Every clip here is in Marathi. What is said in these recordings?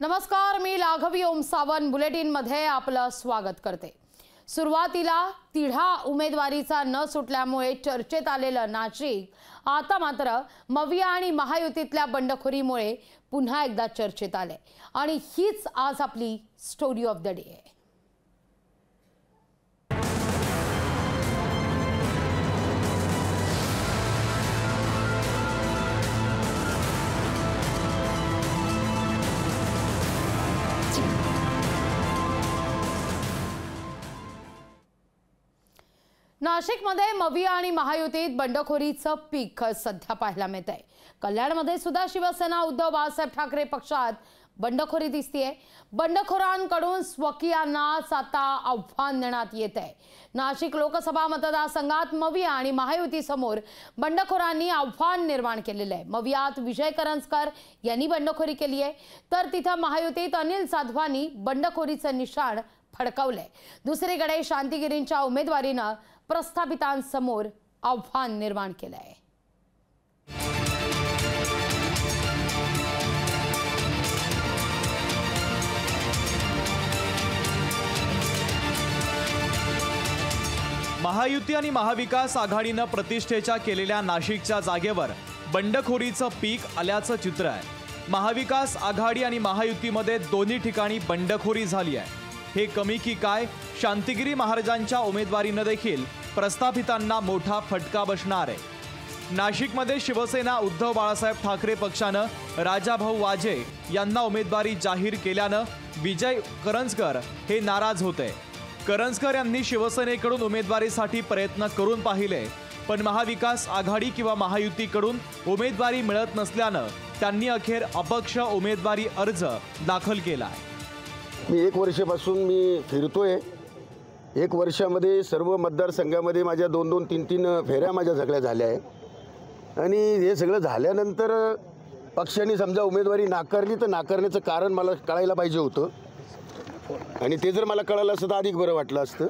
नमस्कार, मी लाघवी ओम सावंत बुलेटिन मध्ये आपलं स्वागत करते। सुरुवातीला तिढा उमेदवारीचा न सुटल्यामुळे चर्चेत आलेलं नाशिक आता मात्र मविया आणि महायुतीतल्या बंडखोरीमुळे पुन्हा एकदा चर्चेत आले आणि हीच आज आपली स्टोरी ऑफ द डे आहे। नाशिकमध्ये मविया आणि महायुतीत बंडखोरीचं पीक सध्या पाहायला मिळतंय। कल्याणमध्ये सुद्धा शिवसेना उद्धव बाळासाहेब ठाकरे पक्षात बंडखोरी दिसतेय। बंडखोरांकडून स्वकीयांनाच आता आव्हान देण्यात येत आहे। नाशिक लोकसभा मतदारसंघात मविया आणि महायुती समोर बंडखोरांनी आव्हान निर्माण केलेलं आहे। मवियात विजय करंजकर यांनी बंडखोरी केली आहे, तर तिथं महायुतीत अनिल जाधवांनी बंडखोरीचं निशाण फडकवलंय। दुसरीकडे शांतिगिरींच्या उमेदवारीनं प्रस्थापितांसमोर आव्हान निर्माण केलंय। महायुती आणि महाविकास आघाडीनं प्रतिष्ठेच्या केलेल्या नाशिकच्या जागेवर बंडखोरीचं पीक आल्याचं चित्र आहे। महाविकास आघाडी आणि महायुतीमध्ये दोन्ही ठिकाणी बंडखोरी झाली आहे। हे कमी की काय, शांतिगिरी महाराजांच्या उमेदवारीनं देखील प्रस्थापितांना मोठा फटका बसणार आहे। नाशिकमध्ये शिवसेना उद्धव बाळासाहेब ठाकरे पक्षानं राजाभाऊ वाजे यांना उमेदवारी जाहीर केल्यानं विजय करंजकर हे नाराज होते। करंजकर यांनी शिवसेनेकडून उमेदवारीसाठी प्रयत्न करून पाहिले, पण महाविकास आघाडी किंवा महायुतीकडून उमेदवारी मिळत नसल्यानं त्यांनी अखेर अपक्ष उमेदवारी अर्ज दाखल केला। मी 1 वर्षापासून मी फिरतोय। 1 वर्षामध्ये सर्व मतदारसंघामध्ये माझ्या 2-2, 3-3 फेऱ्या माझ्या सगळ्या झाल्या आहे आणि हे सगळं झाल्यानंतर पक्षाने समजा उमेदवारी नाकारली तर नाकारण्याचं कारण मला कळायला पाहिजे होतं आणि ते जर मला कळालं असतं तर अधिक बरं वाटलं असतं,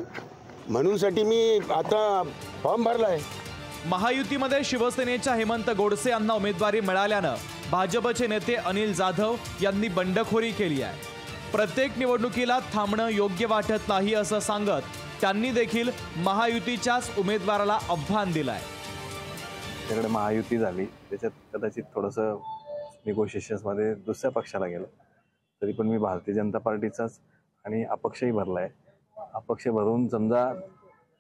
म्हणूनसाठी मी आता फॉर्म भरला आहे। महायुतीमध्ये शिवसेनेच्या हेमंत गोडसे यांना उमेदवारी मिळाल्यानं भाजपचे नेते अनिल जाधव यांनी बंडखोरी केली आहे। प्रत्येक निवडणुकीला थांबणं योग्य वाटत नाही असं सांगत त्यांनी देखील महायुतीच्याच उमेदवाराला आव्हान दिलंय। त्याकडे महायुती झाली, त्याच्यात कदाचित थोडंसं निगोशिएशन्समध्ये दुसऱ्या पक्षाला गेलो, तरी पण मी भारतीय जनता पार्टीचाच आणि अपक्षही भरला आहे। अपक्ष भरून समजा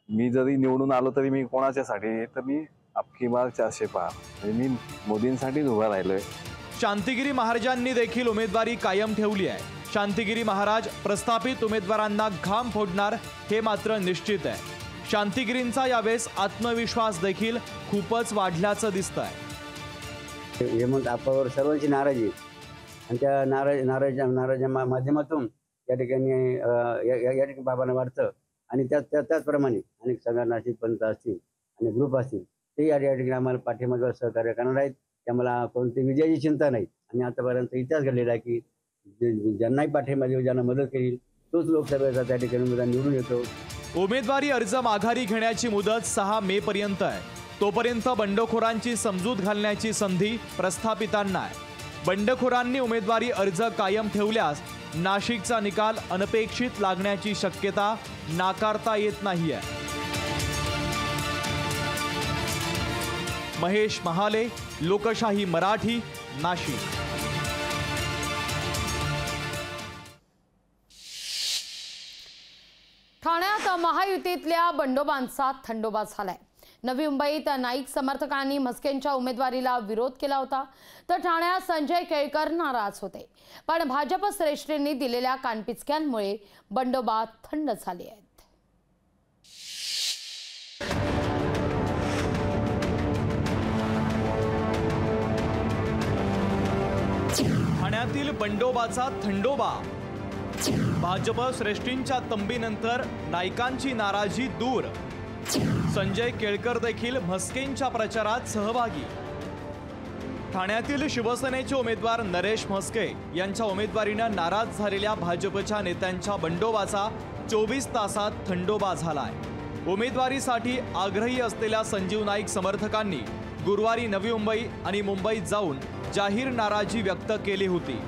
मी जरी निवडून आलो तरी मी कोणाच्यासाठी, तर मी अबकी बार 400 पार, म्हणजे मी मोदींसाठीच उभा राहिलोय। शांतिगिरी महाराजांनी देखील उमेदवारी कायम ठेवली आहे। शांतिगिरी महाराज प्रस्थापित उमेदवारांना घाम फोडणार हे मात्र निश्चित आहे। शांतिगिरींचा यावेळेस आत्मविश्वास देखील खूपच वाढल्याचं दिसतंय। हेमंत आप्पावर सर्वांची नाराजी आणि त्या नाराजीच्या माध्यमातून या ठिकाणी बाबांना वाटतं आणि त्याचप्रमाणे अनेक संघ नाशिक पंत असतील आणि ग्रुप असतील ते या ठिकाणी आम्हाला पाठीमागे सहकार्य करणार आहेत। त्यामुळे कोणती विजयाची चिंता नाही आणि आतापर्यंत इतिहास घडलेला आहे की ज्यांनाही पाठिंबा देऊ, ज्यांना मदत केली तोच लोकसभेचा त्या ठिकाणी उमेदवार निवडून येतो। उमेदवारी अर्ज माघारी घेण्याची मुदत 6 मे पर्यंत आहे। तोपर्यंत बंडखोरांची समजूत घालण्याची संधी प्रस्थापितांना आहे। बंडखोरांनी उमेदवारी अर्ज कायम ठेवल्यास नाशिकचा निकाल अनपेक्षित लागण्याची शक्यता नाकारता येत नाहीये। महेश महाले, लोकशाही मराठी, नाशिक। ठाण्यात महायुतीतल्या बंडोबांचा थंडोबा झालाय। नवी मुंबईत नाईक समर्थकांनी म्हस्केंच्या उमेदवारीला विरोध केला होता, तर ठाण्यात संजय केळकर नाराज होते, पण भाजप श्रेष्ठींनी दिलेल्या कानपिचक्यांमुळे बंडोबा थंड झाले आहेत। ठाण्यातील बंडोबाचा थंडोबा। भाजप श्रेष्ठींच्या तंबीनंतर नाईकांची नाराजी दूर। संजय केळकर देखील म्हस्केंच्या प्रचारात सहभागी। ठाण्यातील शिवसेनेचे उमेदवार नरेश म्हस्के यांच्या उमेदवारीनं नाराज झालेल्या भाजपच्या नेत्यांच्या बंडोबाचा 24 तासात थंडोबा झालाय। उमेदवारीसाठी आग्रही असलेल्या संजीव नाईक समर्थकांनी गुरुवारी नवी मुंबई आणि मुंबईत जाऊन जाहीर नाराजी व्यक्त केली होती।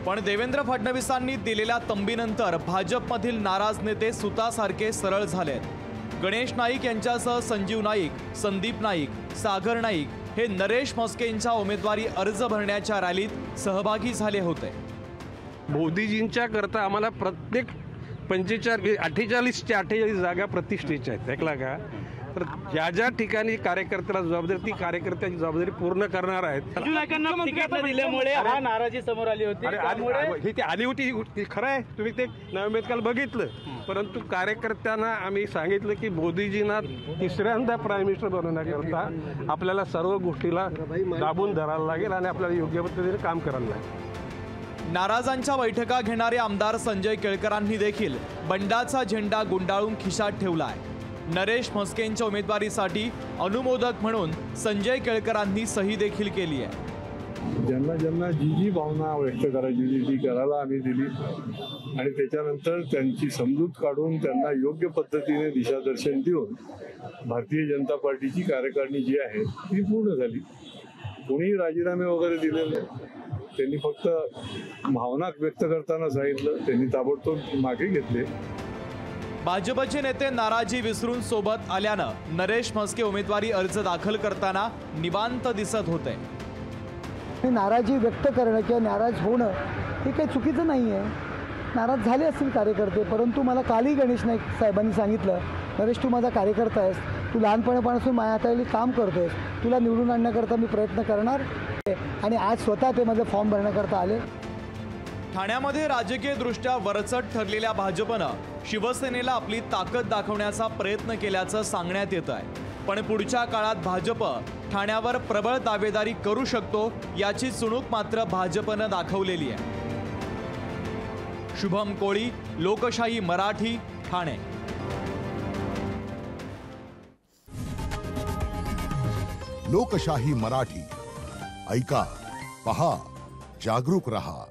पण देवेंद्र फडणवीसांनी दिलेल्या तंबीनंतर भाजपमधील नाराज नेते सुतासारखे सरळ झालेत। गणेश नाईक यांच्यासह संजीव नाईक, संदीप नाईक, सागर नाईक हे नरेश म्हस्केंच्या उमेदवारी अर्ज भरण्याच्या रॅलीत सहभागी झाले होते। मोदीजींच्या करता आम्हाला प्रत्येक 48च्या 48 जागा प्रतिष्ठेच्या आहेत, ऐकला का? तर ज्या ज्या ठिकाणी कार्यकर्त्याला जबाबदारी, ती कार्यकर्त्याची जबाबदारी पूर्ण करणार आहेत। तिकीट दिल्यामुळे हा नाराजी समोर आली होती। ही ती आली होती, ती खरं आहे, तुम्ही ते नवमेत काल बघितलं। परंतु कार्यकर्त्यांना आम्ही सांगितलं की मोदीजींना तिसऱ्यांदा प्राईम मिनिस्टर बनवण्याकरता आपल्याला सर्व गोष्टीला दाबून धरायला लागेल आणि आपल्याला योग्य पद्धतीने काम करायला लागेल। नाराजांच्या बैठका घेणारे आमदार संजय केळकरांनी देखील बंडाचा झेंडा गुंडाळून खिशात ठेवलाय। नरेश म्हस्केंच्या उमेदवारीसाठी अनुमोदक म्हणून संजय केळकरांनी सही देखील केली आहे। ज्यांना ज्यांना जी भावना व्यक्त करायची ती करायला आम्ही दिली आणि त्याच्यानंतर त्यांची समजूत काढून त्यांना योग्य पद्धतीने दिशादर्शन देऊन भारतीय जनता पार्टीची कार्यकारिणी जी आहे ती पूर्ण झाली। कोणीही राजीनामे वगैरे दिलेले, त्यांनी फक्त भावना व्यक्त करताना सांगितलं, त्यांनी ताबडतोब मागे घेतले। भाजपचे नेते नाराजी विसरून सोबत आल्यानं नरेश म्हस्के उमेदवारी अर्ज दाखल करताना निवांत दिसत होते। नाराजी व्यक्त करणं किंवा नाराज होणं हे काही चुकीचं नाही आहे। नाराज झाले असतील कार्यकर्ते, परंतु मला कालही गणेश नाईक साहेबांनी सांगितलं, नरेश तू माझा कार्यकर्ता आहेस, तू लहानपणापासून माझ्या हाताखाली काम करतोयस, तुला निवडून आणण्याकरता मी प्रयत्न करणार आणि आज स्वतः ते माझं फॉर्म भरण्याकरता आले। ठाण्यामध्ये राजकीयदृष्ट्या वरचढ ठरलेल्या भाजपनं शिवसेनेला आपली ताकद दाखवण्याचा प्रयत्न केल्याचं सांगण्यात येत आहे। पण पुढच्या काळात भाजप ठाण्यावर प्रबळ दावेदारी करू शकतो याची चुणूक मात्र भाजपनं दाखवलेली आहे। शुभम कोळी, लोकशाही मराठी, ठाणे। लोकशाही मराठी, ऐका, पहा, जागरूक रहा।